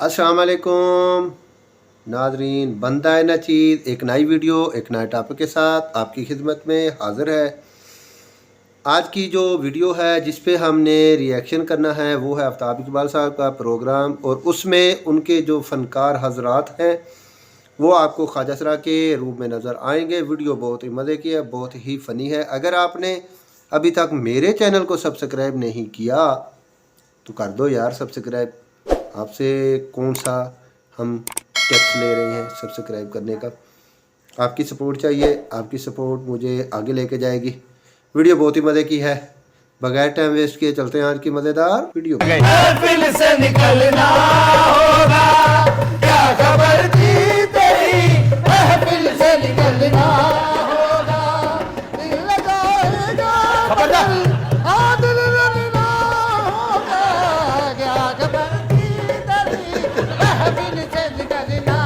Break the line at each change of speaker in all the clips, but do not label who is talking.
अस्सलाम वालेकुम नाजरीन, बंदा है ना चीज़ एक नई वीडियो एक नए टॉपिक के साथ आपकी खिदमत में हाज़िर है। आज की जो वीडियो है जिस पे हमने रिएक्शन करना है वो है आफ्ताब इकबाल साहब का प्रोग्राम, और उसमें उनके जो फ़नकार हजरात हैं वो आपको ख्वाजा सरा के रूप में नज़र आएंगे। वीडियो बहुत ही मज़े की है, बहुत ही फ़नी है। अगर आपने अभी तक मेरे चैनल को सब्सक्राइब नहीं किया तो कर दो यार सब्सक्राइब। आपसे कौन सा हम टैक्स ले रहे हैं सब्सक्राइब करने का। आपकी सपोर्ट चाहिए, आपकी सपोर्ट मुझे आगे लेके जाएगी। वीडियो बहुत ही मज़े की है, बगैर टाइम वेस्ट किए चलते हैं आज की मज़ेदार वीडियो।
महफिल से निकलना होगा, क्या खबर थी तेरी, महफिल से निकलना होगा, दिल लगाएगा खबरदार, हाँ दिल लगना होगा, क्या खबर थी तेरी, महफिल से निकलना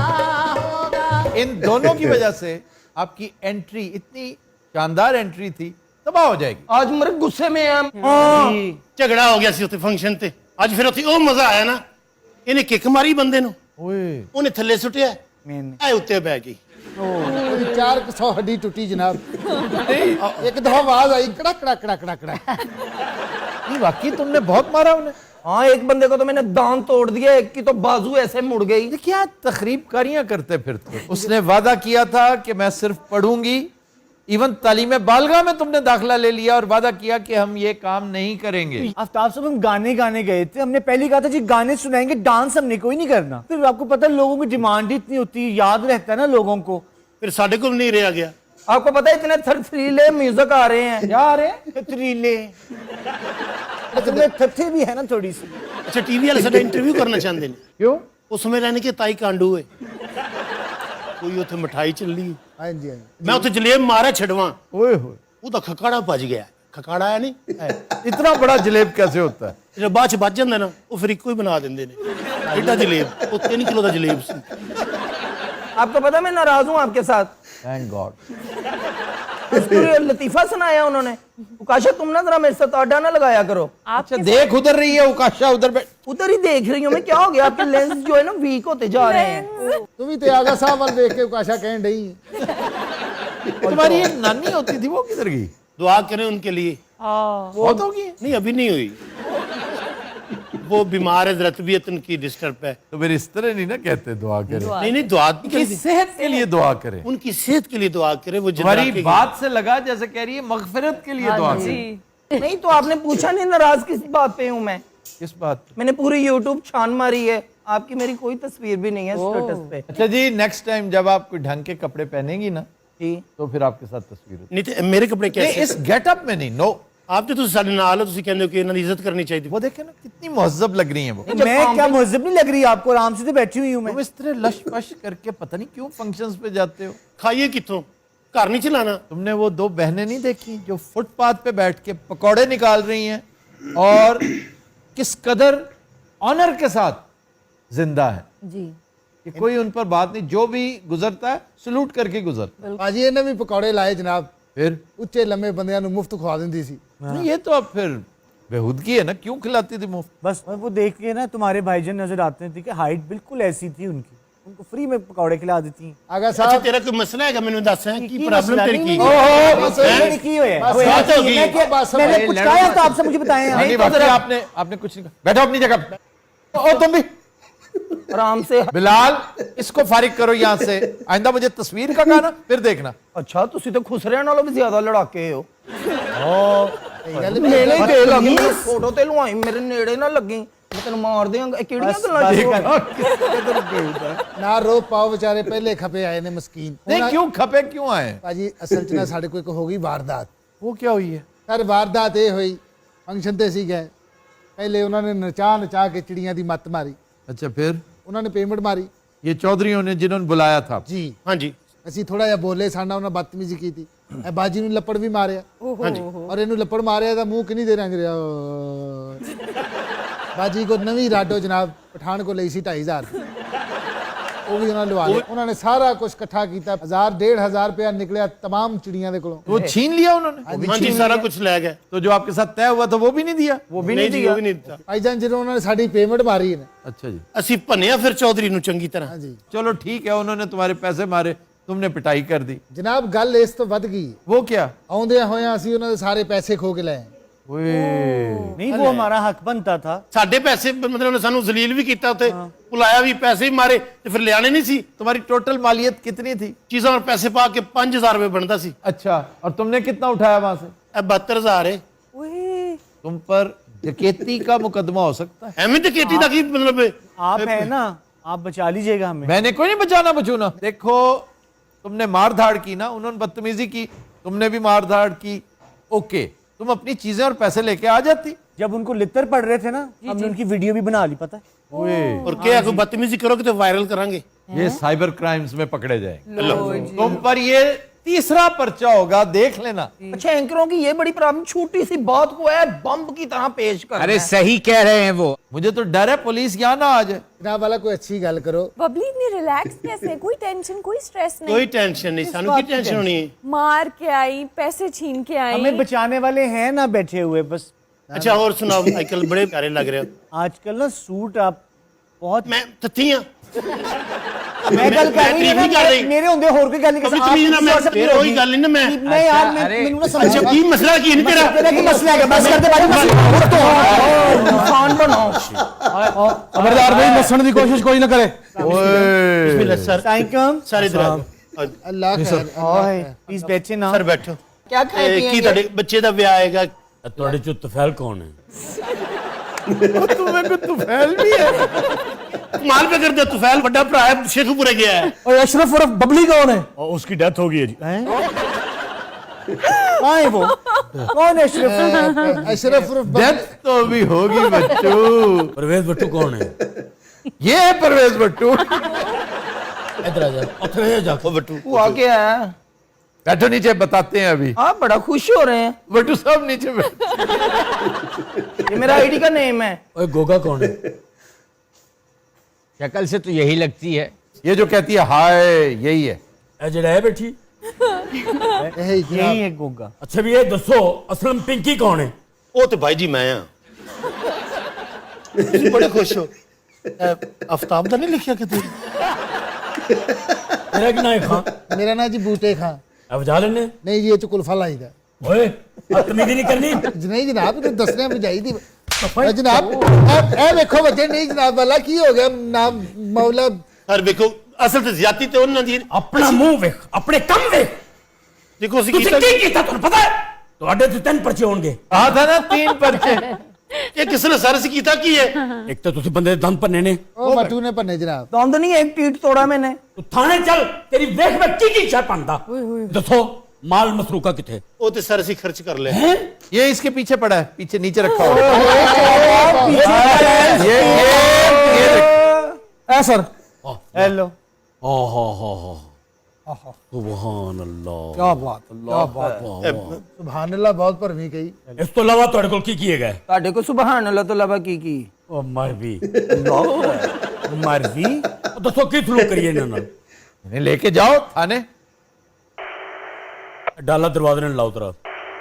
होगा।
इन दोनों की वजह से आपकी एंट्री इतनी शानदार एंट्री थी, तबाह हो जाएगी।
आज मेरे गुस्से में है।
ਝਗੜਾ ਹੋ ਗਿਆ ਸੀ ਉੱਥੇ ਫੰਕਸ਼ਨ ਤੇ। ਅੱਜ ਫਿਰ ਉੱਥੇ ਉਹ ਮਜ਼ਾ ਆਇਆ ਨਾ, ਇਹਨੇ ਕਿੱਕ ਮਾਰੀ ਬੰਦੇ ਨੂੰ,
ओए
ਉਹਨੇ ਥੱਲੇ ਸੁੱਟਿਆ, ਐ ਉੱਤੇ ਬਹਿ ਗਈ।
ਉਹਦੀ 400 ਹੱਡੀ ਟੁੱਟੀ ਜਨਾਬ। ਇੱਕ ਦਫਾ ਆਵਾਜ਼ ਆਈ ਕੜਕ ਕੜਕ कड़क कड़क कड़क।
नहीं वाकई तुमने बहुत मारा उन्हें।
हाँ, एक बंदे को तो मैंने दांत तोड़ दिया, एक की तो बाजू ऐसे मुड़ गई।
ये क्या तकरीब कारियां करते फिरते। उसने वादा किया था कि मैं सिर्फ पढ़ूंगी, इवन तालीम बालगा में तुमने दाखिला ले लिया और वादा किया कि हम ये काम नहीं करेंगे।
आफ्ताब साहब हम गाने गाने गए थे, हमने पहले कहा था जी गाने सुनाएंगे, डांस हमने कोई नहीं करना। फिर आपको पता है लोगों की डिमांड ही इतनी होती है, याद रहता है ना लोगों को।
ਫਿਰ ਸਾਡੇ ਕੋਲ नहीं रहा गया।
आपको पता है इतने थरथरीले म्यूजिक आ रहे हैं। क्या आ रहे हैं?
पथरीले इसमें थत्थे भी है ना थोड़ी सी।
अच्छा, टीवी वाले साਡਾ इंटरव्यू करना चाहते हैं।
क्यों?
उसमें रहने के ताई कांडू है कोई ਉੱਥੇ ਮਠਾਈ ਚੱਲੀ,
ਹਾਂਜੀ ਹਾਂਜੀ।
मैं ਉੱਥੇ ਜਲੇਬ ਮਾਰਿਆ ਛਡਵਾ,
ओए होए,
ਉਹਦਾ ਖਕਾੜਾ ਭੱਜ ਗਿਆ। ਖਕਾੜਾ ਆਇਆ ਨਹੀਂ,
इतना बड़ा जलेब कैसे होता है?
ਜਿਹੜਾ ਬਾਅਦ ਚ ਵੱਜ ਜਾਂਦਾ ਨਾ ਉਹ ਫਿਰ ਇੱਕੋ ਹੀ ਬਣਾ ਦਿੰਦੇ ਨੇ। ਐਡਾ ਜਲੇਬ, ਉਹ 3 किलो ਦਾ ਜਲੇਬ ਸੀ।
आपको पता मैं नाराज हूँ आपके साथ।
Thank God.
लतीफा सुनाया उन्होंने। उकाशा तुम ना जरा मेरे साथ आडा ना लगाया करो।
अच्छा देख उधर रही है उकाशा, उधर बैठ।
उधर ही देख रही हूँ मैं, क्या हो गया आपके लेंस जो है ना वीक होते जा रहे हैं।
ਤੂੰ ਵੀ ਤੇ ਆਗਾ ਸਾਹਿਬ ਵੱਲ ਦੇਖ ਕੇ ਕਾਸ਼ਾ ਕਹਿਣ ਡਈ।
तुम्हारी एक नानी होती थी, वो किधर गई?
दुआ करें उनके लिए।
बहुत होगी।
नहीं अभी नहीं हुई, वो बीमार है, तबीयत उनकी डिस्टर्ब है।
तो फिर इस तरह नहीं ना कहते दुआ करें।
नहीं नहीं, दुआ
उनकी सेहत के लिए दुआ करें।
उनकी सेहत के लिए दुआ करें। वो
तुम्हारी बात से लगा जैसे कह रही है मगफिरत के लिए दुआ करें।
नहीं तो आपने पूछा नहीं नाराज किस बात पे हूँ मैं।
किस बात पे?
मैंने पूरी यूट्यूब छान मारी है, आपकी मेरी कोई तस्वीर भी नहीं है स्टेटस पे।
अच्छा जी, नेक्स्ट टाइम जब आप कोई ढंग के कपड़े पहनेंगी ना
जी
तो फिर आपके साथ तस्वीर होगी।
नहीं तो मेरे कपड़े
नहीं,
कैसे?
इस गेटअप में नहीं। नो,
आप तो साढ़े नाल हो, कहते हो कि इन्होंने इज्जत करनी चाहिए।
वो देखे ना कितनी मुहज्जब लग रही है वो।
मैं क्या मुहज्जब नहीं लग रही आपको, आराम से तो बैठी हुई हूँ मैं।
तुम इस तरह लश पश करके पता नहीं क्यों फंक्शंस पे जाते हो।
खाइए कितों, घर नहीं चलाना।
तुमने वो दो बहनें नहीं देखी जो फुटपाथ पे बैठ के पकौड़े निकाल रही हैं और किस कदर ऑनर के साथ जिंदा है
जी।
कि कोई उन पर बात नहीं, जो भी गुजरता है सलूट करके गुजरता है।
ਭਾਜੀ ਇਹਨੇ ਵੀ ਪਕੌੜੇ ਲਾਏ ਜਨਾਬ,
फिर
ਉੱਚੇ ਲੰਮੇ ਬੰਦਿਆਂ ਨੂੰ ਮੁਫਤ ਖਵਾ ਦਿੰਦੀ ਸੀ।
नहीं, ये तो अब फिर बेहूदगी है ना, क्यों खिलाती थी मुफ्त?
बस वो देख के ना तुम्हारे भाईजान नजर आते थे कि हाइट बिल्कुल ऐसी थी उनकी, उनको फ्री में पकौड़े खिला देती।
ਆਗਾ
अच्छा
ਸਾਹਿਬ
तेरा कोई मसला है? मैंने दस है की प्रॉब्लम तेरी की?
मैंने की हुई है।
बस
वो
बात
ऐसी
होगी।
है कि
बस
मैंने
भाई,
कुछ
लड़ो
कहा
मत।
तो आपसे मुझे बताएं।
नहीं, वाकई आपने कुछ नहीं कहा। बैठो अपनी जगह पे। ओ तुम भी
आराम से।
बिलाल, इसको फारिग करो यहाँ से। आइंदा मुझे तस्वीर का कहना फिर देखना।
अच्छा तुसी तो खुसरिया नालों भी ज्यादा लड़ाके हो।
ਗੱਲ
नेड़े ते लगी फोटो ते लुआई, मेरे नेड़े ना लगी, मैं तेन मार देंगा। किहड़ियां गल्लां
ਨਾ ਰੋ ਪਾਓ, ਵਿਚਾਰੇ ਪਹਿਲੇ ਖਪੇ ਆਏ ਨੇ ਮਸਕੀਨ।
नहीं क्यों खपे, क्यों आए?
ਭਾਜੀ ਅਸਲ 'ਚ ਨਾ ਸਾਡੇ ਕੋਲ ਇੱਕ ਹੋ ਗਈ ਵਾਰਦਾਤ।
वो क्या हुई है?
ਸਰ ਵਾਰਦਾਤ ਇਹ ਹੋਈ, ਫੰਕਸ਼ਨ ਤੇ ਸੀ ਗਏ, ਪਹਿਲੇ ਉਹਨਾਂ ਨੇ ਨਚਾ ਕੇ ਚਿੜੀਆਂ ਦੀ ਮੱਤ ਮਾਰੀ,
अच्छा फिर
ਉਹਨਾਂ ਨੇ ਪੇਮੈਂਟ ਮਾਰੀ
ये चौधरीयों ने जिन्होंने बुलाया था।
ਜੀ।
हाँ जी
ਅਸੀਂ ਥੋੜਾ ਜਿਹਾ ਬੋਲੇ, ਸਾਡਾ ਉਹਨਾਂ ਬਦਤਮੀਜ਼ੀ ਕੀਤੀ, ਇਹ ਬਾਜੀ ਨੂੰ ਲੱਪੜ ਵੀ ਮਾਰਿਆ।
हाँ जी।
ਔਰ ਇਹਨੂੰ ਲੱਪੜ ਮਾਰਿਆ ਤਾਂ ਮੂੰਹ ਕਿੰਨੀ ਦੇਰ ਰੰਗ ਰਿਹਾ। ਬਾਜੀ ਕੋ ਨਵੀਂ ਰਾਡੋ ਜਨਾਬ, ਪਠਾਨ ਕੋ ਲਈ ਸੀ 2500। ਉਹ ਵੀ ਉਹਨਾਂ ਲਵਾ ਲਿਆ ਉਹਨਾਂ ਨੇ ਸਾਰਾ ਕੁਝ ਇਕੱਠਾ ਕੀਤਾ 1000-1500 ਰੁਪਇਆ ਨਿਕਲਿਆ तमाम चिड़िया ਦੇ ਕੋਲੋਂ
वो छीन लिया उन्होंने
हाँ जी सारा कुछ ले गए
तो जो आपके साथ तय हुआ था वो भी नहीं दिया
वो भी
नहीं
नहीं
जी
दिया
वो भी नहीं दिता
ਭਾਈਜਾਨ ਜਦੋਂ ਉਹਨਾਂ ਨੇ ਸਾਡੀ ਪੇਮੈਂਟ ਮਾਰੀ ਨੇ
अच्छा जी
ਅਸੀਂ ਭੰਨਿਆ ਫਿਰ ਚੌਧਰੀ ਨੂੰ ਚੰਗੀ ਤਰ੍ਹਾਂ
ਹਾਂਜੀ
चलो ठीक है उन्होंने तुम्हारे पैसे मारे तुमने पिटाई कर दी
ਜਨਾਬ ਗੱਲ ਇਸ ਤੋਂ ਵੱਧ ਗਈ
वो क्या
ਆਉਂਦਿਆਂ ਹੋਇਆਂ ਅਸੀਂ ਉਹਨਾਂ ਦੇ ਸਾਰੇ ਪੈਸੇ ਖੋ ਕੇ ਲਏ
ओए
नहीं वो हमारा हक बनता था
ਸਾਡੇ ਪੈਸੇ ਮਤਲਬ ਉਹਨੇ ਸਾਨੂੰ ਜ਼ਲੀਲ ਵੀ ਕੀਤਾ ਉੱਥੇ ਬੁਲਾਇਆ ਵੀ ਪੈਸੇ ਵੀ ਮਾਰੇ ਤੇ ਫਿਰ ਲਿਆਣੇ ਨਹੀਂ ਸੀ
तुम्हारी टोटल मालियत कितनी थी
ਚੀਜ਼ਾਂ ਔਰ ਪੈਸੇ ਪਾ ਕੇ 5000 ਰੁਪਏ ਬਣਦਾ ਸੀ
अच्छा और तुमने कितना उठाया वहां से
ਇਹ 72000 ਹੈ
तुम पर डकैती का मुकदमा हो सकता है
ਐਵੇਂ ਤੇ खेती ਦਾ ਕੀ ਮਤਲਬ ਹੈ?
आप है ना आप बचा लीजिएगा हमें
मैंने कोई नहीं बचाना बचूना देखो तुमने मार धाड़ की ना उन्होंने बदतमीजी की तुमने भी मार धाड़ की ओके तुम अपनी चीजें और पैसे लेके आ जाती
जब उनको लितर पड़ रहे थे ना हमने उनकी वीडियो भी बना ली पता है
ओए
और क्या कोई बदतमीजी करोगे तो वायरल करांगे
ये साइबर क्राइम्स में पकड़े जाएंगे तुम पर ये तीसरा पर्चा होगा देख लेना
अच्छा एंकरों की ये बड़ी प्रॉब्लम छोटी सी बात को है बम की तरह पेश कर
अरे सही कह रहे हैं वो
मुझे तो डर है पुलिस यहाँ ना आ जाए
ਜਨਾਬ ਵਾਲਾ ਕੋਈ ਅੱਛੀ ਗੱਲ ਕਰੋ
बबली इतनी रिलैक्स कैसे कोई टेंशन कोई स्ट्रेस नहीं
कोई टेंशन नहीं सानू की टेंशन होनी है
मार के आई पैसे छीन के आई
हमें बचाने वाले हैं ना बैठे हुए बस
अच्छा और सुनाओ आजकल बड़े प्यारे लग रहे हो
आजकल ना सूट आप बहुत
मैं तथी हां
मैं गल कर रही हूं
नहीं कर रही
मेरे होंदे और कोई गल नहीं
कभी तमीज ना मैं फिर वही गल नहीं ना मैं
मैं यार मैनू ना समझ
अच्छा की मसला की नहीं तेरा
तेरा की मसला है बस कर दे भाई
इंसान बनाओ
ਖਬਰਦਾਰ ਬਈ ਨੱਸਣ ਦੀ ਕੋਸ਼ਿਸ਼ ਕੋਈ ਨਾ ਕਰੇ
बिस्मिल्लाह सर
साइकम
सारे इधर आओ
ਅੱਲਾਹ ਖੈਰ
ओए प्लीज बैठे ना
सर बैठो
क्या खाए
ਕੀ ਤੁਹਾਡੇ ਬੱਚੇ ਦਾ ਵਿਆਹ ਆਏਗਾ
ਤੁਹਾਡੇ ਚ ਤਫੈਲ ਕੌਣ ਹੈ
तुम्हें को तो फैल भी है
कमाल पे कर दे तुफैल बड़ा भरा है शेखपुरे गया है
ਓਏ ਅਸ਼ਰਫ ਉਰਫ ਬਬਲੀ ਕੌਣ ਹੈ
और उसकी डेथ हो गई है जी
कहाँ है वो कौन है अशरफ
ਅਸ਼ਰਫ ਉਰਫ
डेथ तो भी होगी बच्चू
परवेज भट्टू कौन है
ये है परवेज भट्टू
इधर आ जा उधर आ जा
बट्टू
हुआ क्या है
बैठो नीचे बताते हैं अभी
आप बड़ा खुश हो रहे हैं
भट्टू सब नीचे बैठो
ये मेरा आईडी का नेम है
ओए गोगा कौन है
शक्ल से तो यही लगती है
ये जो कहती है हाय यही है
ए जड़ा है बैठी
ਇਹੀ
यही
ਜਨਾਬ
है गोगा
अच्छा भी ये दसो असलम पिंकी कौन है
ਉਹ ਤੇ ਭਾਈ ਜੀ ਮੈਂ ਆ ਤੁਸੀਂ ਬੜੇ ਖੁਸ਼ ਹੋ ਆਫਤਾਬ ਦਾ ਨਹੀਂ ਲਿਖਿਆ ਕਿਤੇ
तेरा की नाम है खां
ਮੇਰਾ ਨਾਂ ਜੀ ਬੂਟੇ ਖਾਂ
अब जा लेने
ਨਹੀਂ ਜੀ ਇਹ ਚ ਕੁਲਫਾ ਲਾਈਦਾ
ओए बदतमीजी नहीं करनी
ਨਹੀਂ ਜਨਾਬ ਤੇ ਦੱਸਣਾ ਵੀ ਚਾਹੀਦੀ ਜਨਾਬ ਇਹ ਵੇਖੋ ਬੱਚੇ ਨਹੀਂ ਜਨਾਬ ਵਾਲਾ ਕੀ ਹੋ ਗਿਆ ਨਾਮ ਮੌਲਾ
ਹਰ ਵੇਖੋ ਅਸਲ ਤੇ ਜ਼ਿਆਦਤੀ ਤੇ ਉਹਨਾਂ ਦੀ
अपना मुंह वेख अपने कम वेख
ਦੇਖੋ ਅਸੀਂ
ਤੁਸੀਂ
ਕੀਤਾ
ਕੀ ਕੀਤਾ ਤੁਹਾਨੂੰ ਪਤਾ ਹੈ ਤੁਹਾਡੇ ਤੇ 3 ਪਰਚੇ ਹੋਣਗੇ
कहा था ना 3 पर्चे
ਇਹ ਕਿਸ ਨੇ ਸਰ ਸੀ ਕੀਤਾ ਕੀ ਹੈ
ਇੱਕ ਤਾਂ ਤੁਸੀਂ ਬੰਦੇ ਦੇ ਦੰਦ ਭੰਨੇ ਨੇ
ਉਹ ਮਟੂ ਨੇ ਭੰਨੇ ਜਨਾਬ
दंद नहीं एक टीट तोड़ा मैंने
ਤੂੰ ਥਾਣੇ ਚੱਲ ਤੇਰੀ ਵੇਖ ਮੈਂ ਕੀ ਸ਼ੈ ਪੰਦਾ ਦੱਸੋ ਮਾਲ ਮਸਰੂਕਾ ਕਿੱਥੇ
ਉਹ ਤੇ ਸਰ ਅਸੀਂ ਖਰਚ ਕਰ ਲਿਆ
ये इसके पीछे पड़ा है पीछे नीचे रखा हुआ ये
ਐ ਸਰ
हेलो
ਸੁਭਾਨ ਅੱਲਾਹ
ਕੀ ਬਾਤ ਕੀ ਬਾਤ ਸੁਭਾਨ ਅੱਲਾਹ ਬਹੁਤ ਭਰਵੀਂ ਕਹੀ
ਇਸ ਤੋਂ ਇਲਾਵਾ ਤੁਹਾਡੇ ਕੋਲ ਕੀ ਕੀਏ ਗਏ
ਤੁਹਾਡੇ ਕੋ ਸੁਭਾਨ ਅੱਲਾਹ ਤੋਂ ਇਲਾਵਾ ਕੀ
ਉਹ ਮਰ ਵੀ
मरवी
ਦੱਸੋ ਕੀ ਸਲੂਕ ਕਰੀਏ ਇਹਨਾਂ ਨਾਲ
इन्हें लेके जाओ थाने
ਡਾਲਾ ਦਰਵਾਜ਼ੇ ਨਾਲ ਲਾਓ ਤਰਾ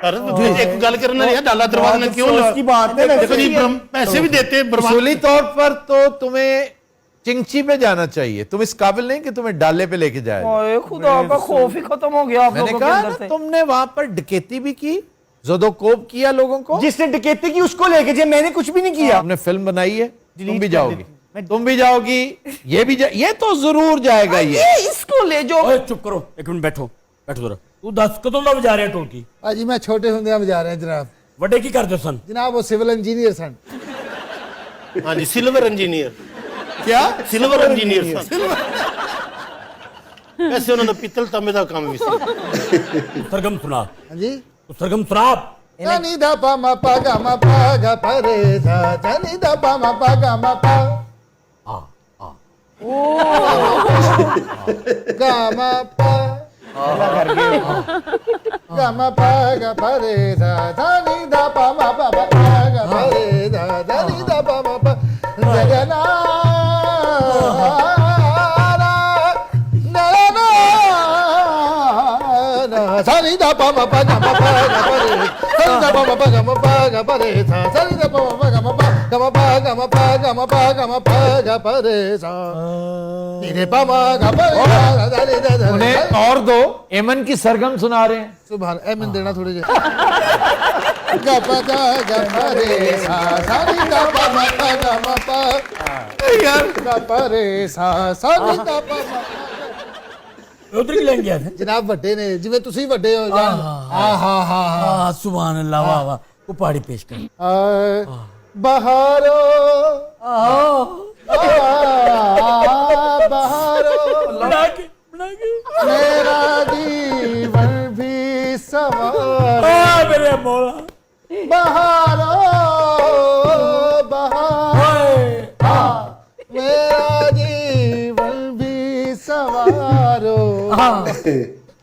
ਸਰ ਤੁਸੀਂ ਇੱਕ ਗੱਲ ਕਰਨ ਰਿਹਾ ਡਾਲਾ ਦਰਵਾਜ਼ੇ ਨਾਲ ਕਿਉਂ
अफसोस की बात है
देखो जी पैसे भी देते हैं बर्बाद
उसूली तौर पर तो तुम्हें चिंची पे जाना चाहिए तुम इस काबिल नहीं कि तुम्हें डाले पे लेके जाए
ओए खुदा का खौफ ही खत्म हो गया आप
मैंने
लोगों के
कहा
अंदर
ना,
से
तुमने वहां पर डकैती भी की ज़दोकोब किया लोगों को
जिसने डकैती की उसको लेके जाए मैंने कुछ भी नहीं किया
हमने फिल्म बनाई है तुम भी
कर
जाओगी
देती।
तुम भी जाओगी ये भी ये तो जरूर जाएगा ये
ये इसको ले जाओ
ਓਏ ਚੁੱਪ ਕਰੋ ਇੱਕ ਮਿੰਟ ਬੈਠੋ ਬੈਠੋ ਜ਼ਰਾ ਤੂੰ ਦੱਸ ਕਦੋਂ ਦਾ ਵਜਾ ਰਿਹਾ ਢੋਲਕੀ
ਭਾਜੀ ਮੈਂ ਛੋਟੇ ਹੁੰਦਿਆਂ ਵਜਾ ਰਿਹਾ ਜਨਾਬ
ਵੱਡੇ ਕੀ ਕਰਦੇ ਸਨ
ਜਨਾਬ ਉਹ ਸਿਵਲ ਇੰਜੀਨੀਅਰ ਸਨ
हाँ जी सिल्वर इंजीनियर
क्या
ਸਿਲਵਰ ਇੰਜੀਨੀਅਰ ਸਨ ਐਸੇ ਉਹਨਾਂ ਦਾ ਪਿੱਤਲ ਤਾਂਬੇ ਦਾ ਕੰਮ ਵੀ ਸੀ
ਸਰਗਮ ਸੁਣਾ
ਹਾਂਜੀ
ਤੂੰ ਸਰਗਮ ਸੁਣਾ
ਜਨੀ ਦਾ ਪਾ ਮਾ ਪਾ ਗਾ ਮਾ ਪਾ ਗਾ ਪਰੇ ਦਾ ਜਨੀ ਦਾ ਪਾ ਮਾ ਪਾ ਗਾ ਮਾ ਪਾ
ਆ ਆ
ਗਾ ਮਾ ਪਾ ਗਾ ਮਾ ਪਾ ਗਾ ਪਰੇ ਦਾ ਜਨੀ ਦਾ ਪਾ ਮਾ ਪਾ ਗਾ ਪਰੇ ਦਾ ਜਨੀ ਦਾ ਪਾ ਮਾ ਪਾ ਜਗਨਾ pa ma pa ga ma pa ga pa re sa ni da pa ma pa ga ma pa ga pa re sa sa ni da pa ma pa ga ma pa ga ma pa ga ma pa ga ma pa ga ma pa ga pa re sa ni re pa ma ga pa re sa da ni da da
उन्हें और दो एमन की सरगम सुना रहे हैं।
सुभान एमन देना थोड़े जे गा पा रे सा सा नि दा पा मा पा गा मा पा यार गा पा रे सा सा नि दा पा मा
उधर की लेंगे थे
जनाब ਵੱਡੇ ਨੇ ਜਿਵੇਂ ਤੁਸੀਂ ਵੱਡੇ ਹੋ ਜਾਨ
हाँ सुभान अल्लाह वाह वाह वो पहाड़ी पेश कर
बहारो बहारो
बना के
मेरा जीवन भी सवार
मेरे मौला
बहारो बहार मेरा जीवन भी सवारो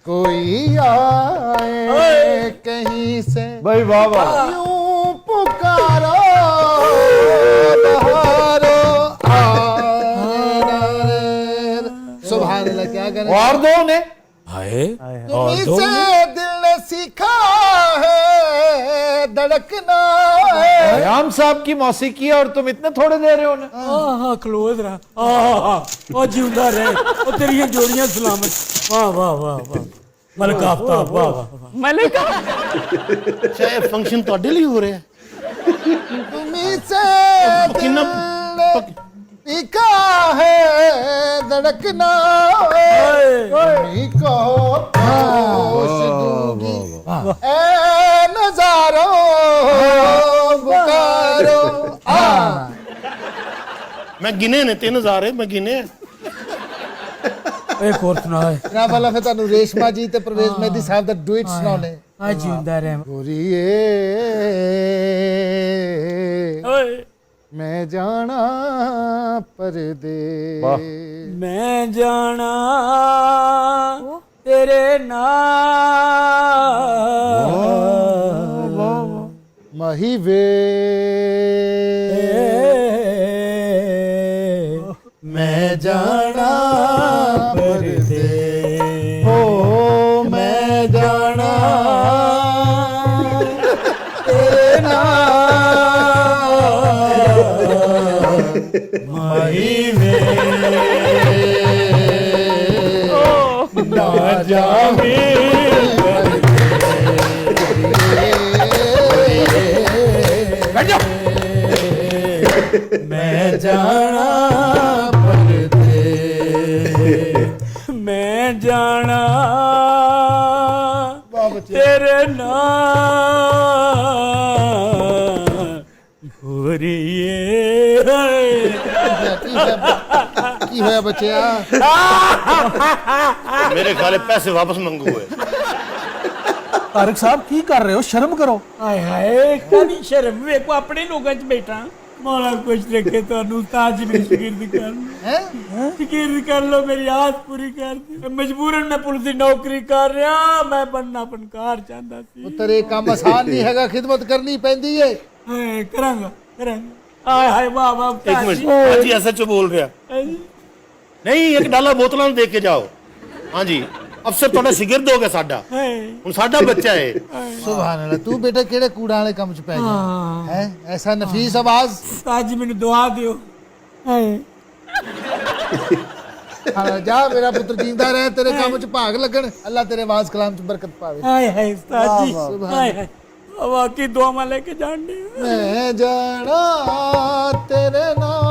कोई आए कहीं से
भाई वाह वाह।
यूं पुकारो बहारो सुभान अल्लाह क्या करें
और दो उन्हें।
हाय
तुम्हीं से दिल ने सीखा है धड़कना है
कयाम साहब की मौसीकी है और तुम इतने थोड़े दे रहे हो उन्हें।
हाँ क्लोज रहा ओ जिंदा रहे ओ तेरी जोड़ियां सलामत वाह वाह वाह वाह मलक आफ्ताब वाह वाह
ਅੱਛਾ ਇਹ ਫੰਕਸ਼ਨ ਤੁਹਾਡੇ ਲਈ ਹੋ ਰਿਹਾ ਹੈ
तुम्हीं से दिल
किन्ना
ने सीखा है धड़कना है तुम्हीं को होश दूंगी ए नजारो पुकारो
ਮੈਂ ਗਿਨੇ ਨੇ 3000 ਹੈ ਮੈਂ ਗਿਨੇ ਹੈ।
एक और सुना है
जनाब वाला फिर ਤੁਹਾਨੂੰ ਰੇਸ਼ਮਾ ਜੀ ਤੇ ਪ੍ਰਵੇਸ਼ ਮਹਿਦੀ ਸਾਹਿਬ ਦਾ ਡੁਇਟ ਸੁਣਾਉਣੇ
हाँ जिंदा रहे
गोरिए मैं जाना परदेस
मैं जाना तेरे नाम
माही वे मैं जाना परदेस हो मैं जाना तेरे नाम माही वे ना जावे मैं जाना परदेस
मैं जाना तेरे नाम गोरिए
की होया बच्चिया
ਮੇਰੇ ਖਾਲੇ ਪੈਸੇ ਵਾਪਸ ਮੰਗੂ ਹੈ
तारक साहब की कर रहे हो शर्म करो
हाय हाय कानी शर्म ਵੇਖੋ ਆਪਣੇ ਲੋਕਾਂ 'ਚ ਬੈਠਾ ਮੌਲਾ ਕੁਛ ਰੱਖੇ ਤੁਹਾਨੂੰ ਉਸਤਾਦ ਜੀ ਮੇਰੀ ਸ਼ਗਿਰਦੀ ਕਰ ਲਓ ਸ਼ਗਿਰਦੀ ਕਰ ਲਓ ਮੇਰੀ ਆਸ ਪੂਰੀ ਕਰ ਦਿਓ ਮਜਬੂਰਨ ਮੈਂ ਪੁਲਿਸ ਦੀ ਨੌਕਰੀ ਕਰ ਰਿਹਾ ਮੈਂ ਬਣਨਾ ਫਨਕਾਰ ਚਾਹੁੰਦਾ ਸੀ
ਪੁੱਤਰ ਇਹ ਕੰਮ ਆਸਾਨ ਨਹੀਂ ਹੈਗਾ ਖਿਦਮਤ ਕਰਨੀ ਪੈਂਦੀ ਏ
ਹਾਏ ਕਰਾਂਗਾ ਹਾਏ ਹਾਏ ਵਾਹ ਵਾਹ
ਇੱਕ ਮਿੰਟ ਹਾਂਜੀ ਐਸਐਚਓ ਬੋਲ ਰਿਹਾ ਨਹੀਂ ਇੱਕ ਡਾਲਾ ਬੋਤਲਾਂ ਨੂੰ ਦੇ ਕੇ ਜਾਓ ਹਾਂਜੀ ਅਫਸਰ ਤੁਹਾਡਾ ਸ਼ਾਗਿਰਦ ਹੋ ਗਿਆ ਸਾਡਾ ਹੁਣ ਸਾਡਾ ਬੱਚਾ ਹੈ
ਸੁਭਾਨ ਅੱਲਾਹ ਤੂੰ ਬੇਟਾ ਕਿਹੜੇ ਕੂੜਾਂ ਵਾਲੇ ਕੰਮ 'ਚ ਪੈ ਗਿਆ ਹੈ ਐਸਾ ਨਫੀਸ ਆਵਾਜ਼
ਉਸਤਾਦ ਜੀ ਮੈਨੂੰ ਦੁਆ ਦਿਓ ਹਾਏ
ਜਾ ਮੇਰਾ ਪੁੱਤਰ ਜਿੰਦਾ ਰਹੇ ਤੇਰੇ ਕੰਮ 'ਚ ਭਾਗ ਲੱਗਣ ਅੱਲਾਹ ਤੇਰੇ ਆਵਾਜ਼ ਕਲਾਮ 'ਚ ਬਰਕਤ ਪਾਵੇ
ਹਾਏ ਹਾਏ ਉਸਤਾਦ ਜੀ ਹਾਏ ਹਾਏ ਵਾਕਈ ਦੁਆਵਾਂ ਲੈ ਕੇ ਜਾਣਦੇ
ਮੈਂ ਜਾਣਾ ਤੇਰੇ ਨਾਲ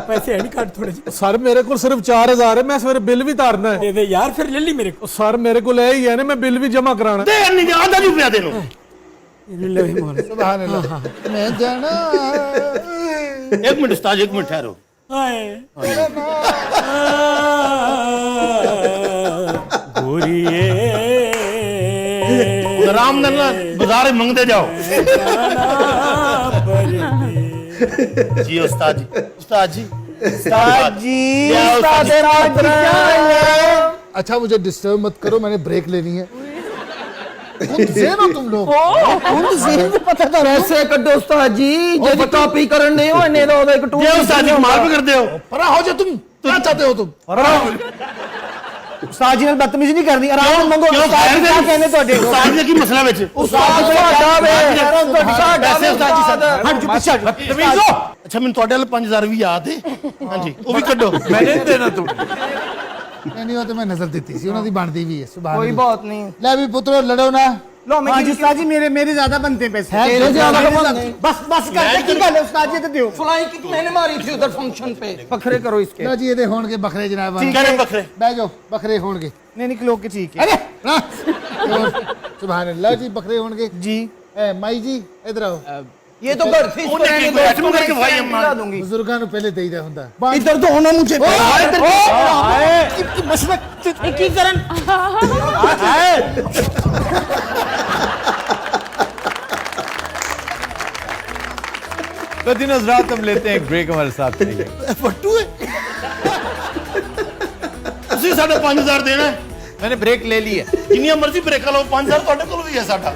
पैसे है नहीं काट थोड़े से
सर मेरे को सिर्फ 4000 है मैं सवेरे बिल भी तारना है
दे दे यार फिर ले ली मेरे को
सर मेरे को ले ही है ना मैं बिल भी जमा कराना
ਦੇ ਨਹੀਂ ਆਦਾ ਨਹੀਂ ਪਿਆ ਤੈਨੂੰ
ले भी मोहन
ਸੁਭਾਨ ਅੱਲਾਹ ਮੈਂ ਜਾਣਾ
ਇੱਕ ਮਿੰਟ ਉਸਤਾਦ ਇੱਕ ਮਿੰਟ ਠਹਿਰੋ
हाय गोरिए
ਆਰਾਮ ਨਾਲ ਨਾ ਬਾਜ਼ਾਰ ਮੰਗਦੇ ਜਾਓ जी उस्ताद जी उस्ताद जी
अच्छा मुझे डिस्टर्ब मत करो मैंने ब्रेक लेनी है से ना तुम लोग
पता था वैसे कड्डो उस्ताद जी जब कॉपी करन नहीं हो ने तो एक टू
ये उस्ताद जी कमाल भी करते हो
परा हो जा तुम क्या चाहते हो तुम?
उस्ताद जी ने बदतमीजी नहीं करनी, आराम से मंगो।
क्यों
उस्ताद जी क्या कहने ਤੁਹਾਡੇ को?
उस्ताद ने की मसला ਵਿੱਚ
उस्ताद जी साਡਾ ਵੇ वैसे उस्ताद जी साਡਾ हट जो पीछे हट तमीजो।
ਅੱਛਾ ਮੈਨੂੰ ਤੁਹਾਡੇ ਨਾਲ 5000 ਵੀ ਯਾਦ ਹੈ ਹਾਂਜੀ ਉਹ ਵੀ ਕੱਢੋ
मैंने नहीं देना तुमने।
नहीं वो तो मैं नजर देती सी उन्होंने बनती भी है सुभान
कोई
अल्लाह।
बात नहीं
ले भी पुत्रो लड़ो ना।
लो मैं
हाँ जी उस्ताद जी मेरे ज्यादा बनते हैं पैसे।
तेरे ज्यादा बनते हैं।
बस कर की गल है उस्ताद जी, तो दियो।
फ्लाइंग किक मैंने मारी थी उधर फंक्शन पे। बखरे करो इसके।
लो जी ये होणगे बकरे जनाब।
ਕਿਹੜੇ ਬੱਕਰੇ
बैठ जाओ बकरे होणगे।
नहीं निकलो के ठीक है।
अरे ना सुभान अल्लाह जी बकरे होणगे
जी
ए माई जी इधर आओ।
ये तो घर थी
ਉਹਨੇ ਕੀ ਕੋਈ ਐਟਮ ਕਰਕੇ ਭਾਈ ਅੰਮਾ
दिला दूंगी।
बुजुर्गों को पहले देईदा हुंदा।
इधर तो होना मुझे
की करन
तो दिन रात हम लेते हैं एक ब्रेक, हमारे साथ रहिए।
ਫੱਟੂ ਹੈ ਤੁਸੀਂ ਸਾਡੇ 5000 ਦੇਣਾ ਹੈ।
मैंने ब्रेक ले ली है।
ਜਿੰਨੀਆਂ ਮਰਜ਼ੀ ਬ੍ਰੇਕਾਂ ਲਓ 5000 ਤੁਹਾਡੇ ਕੋਲ ਵੀ ਹੈ ਸਾਡਾ।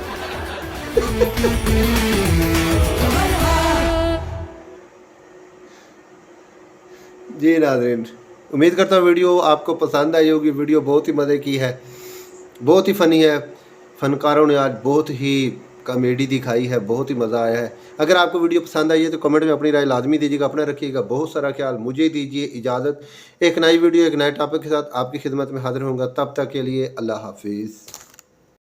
जी नाज़रीन, उम्मीद करता हूँ वीडियो आपको पसंद आई होगी। वीडियो बहुत ही मज़े की है, बहुत ही फ़नी है। फ़नकारों ने आज बहुत ही कॉमेडी दिखाई है, बहुत ही मज़ा आया है। अगर आपको वीडियो पसंद आई है तो कमेंट में अपनी राय लाजमी दीजिएगा। अपना रखिएगा बहुत सारा ख्याल। मुझे दीजिए इजाज़त। एक नई वीडियो एक नए टॉपिक के साथ आपकी खिदमत में हाजिर होऊंगा। तब तक के लिए अल्लाह हाफिज़।